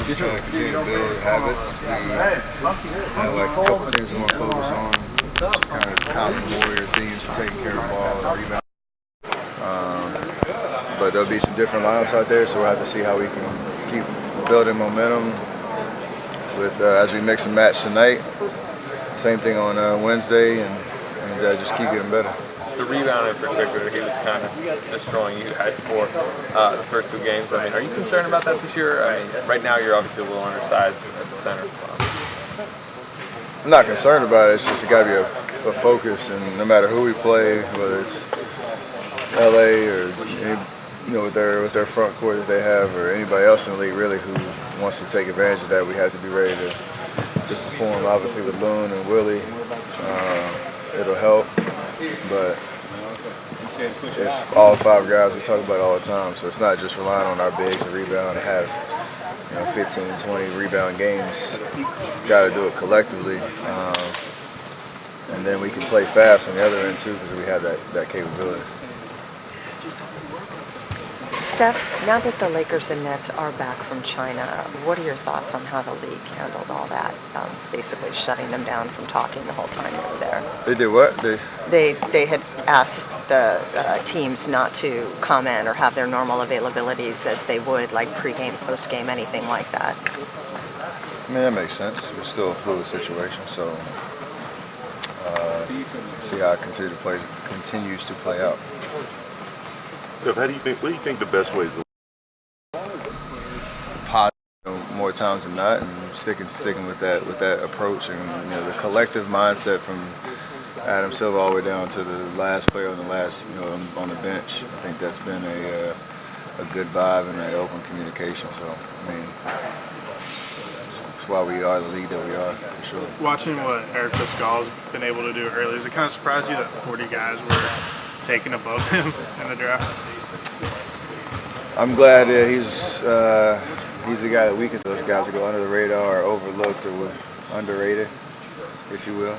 just trying to continue to build habits. We have like a couple things we want to focus on. Kind of common warrior themes, taking care of the ball, rebound. But there'll be some different lineups out there, so we'll have to see how we can keep building momentum with as we mix and match tonight. Same thing on Wednesday, and just keep getting better. The rebound in particular, he was kind of destroying you guys for the first 2 games. I mean, are you concerned about that this year? I mean, right now you're obviously a little undersized at the center spot. I'm not concerned about it. It's just got to be a focus, and no matter who we play, whether it's LA or with their front court that they have, or anybody else in the league really who wants to take advantage of that, we have to be ready to perform. Obviously with Loon and Willie, it'll help, but it's all 5 guys we talk about it all the time, so it's not just relying on our bigs to rebound and have 15, 20 rebound games. Got to do it collectively, and then we can play fast on the other end too because we have that capability. Steph, now that the Lakers and Nets are back from China, what are your thoughts on how the league handled all that, basically shutting them down from talking the whole time they were there? They did what? They had asked the teams not to comment or have their normal availabilities as they would, like pregame, postgame, anything like that. I mean, that makes sense. It's still a fluid situation, so see how it continues to play out. So, what do you think the best way is? Positive, more times than not, and sticking with that approach, and the collective mindset from Adam Silver all the way down to the last player on the last, on the bench. I think that's been a good vibe and that open communication. So, I mean, that's why we are the league that we are, for sure. Watching what Eric Pascal's been able to do early, does it kind of surprise you that 40 guys were taken above him in the draft? I'm glad that he's the guy that we can. Those guys that go under the radar or overlooked or underrated, if you will.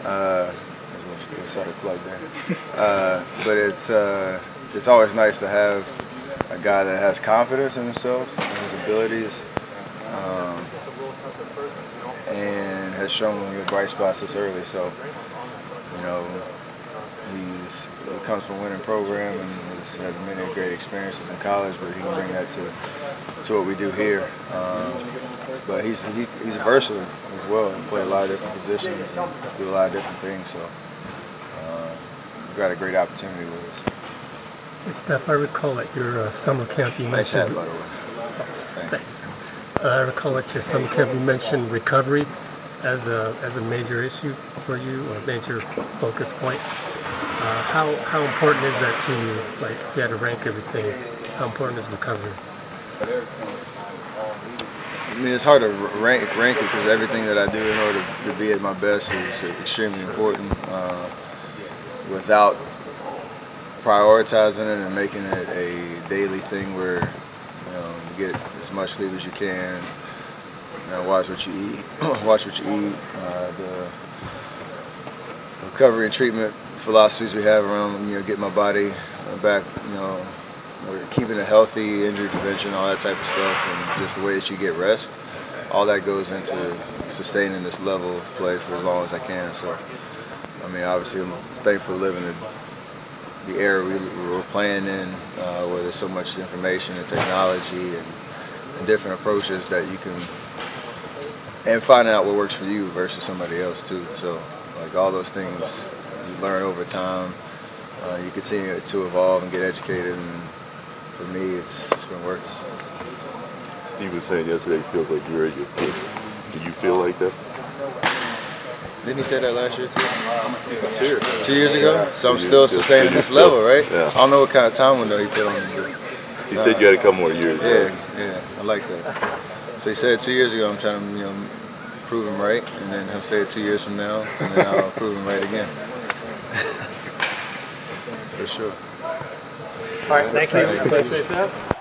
We'll start a plug there. But it's always nice to have a guy that has confidence in himself and his abilities, and has shown the bright spots this early. So, he comes from a winning program and has had many great experiences in college, but he can bring that to what we do here. But he's versatile as well. He can play a lot of different positions and do a lot of different things. So we've got a great opportunity with us. Hey Steph, I recall at your summer camp you mentioned. Nice hat, by the way. Thanks. I recall at your summer camp you mentioned recovery as a major issue for you, or a major focus point. How important is that to you? Like, if you had to rank everything, how important is recovery? I mean, it's hard to rank it because everything that I do in order to be at my best is extremely important. Without prioritizing it and making it a daily thing where you get as much sleep as you can, watch what you eat, the recovery and treatment philosophies we have around getting my body back, keeping it healthy, injury prevention, all that type of stuff, and just the way that you get rest. All that goes into sustaining this level of play for as long as I can. So, I mean, obviously, I'm thankful to live in the era we're playing in, where there's so much information and technology and different approaches that you can, and finding out what works for you versus somebody else too. So, like, all those things you learn over time. You continue to evolve and get educated, and for me, it's been working. Steve was saying yesterday he feels like you're at your peak. Do you feel like that? Didn't he say that last year too? 2 years ago? So I'm still sustaining this level, right? Yeah. I don't know what kind of time window he put on me. He said you had a couple more years. Yeah, I like that. So he said 2 years ago, I'm trying to prove him right, and then he'll say it 2 years from now, and then I'll prove him right again. For sure. All right, thank you.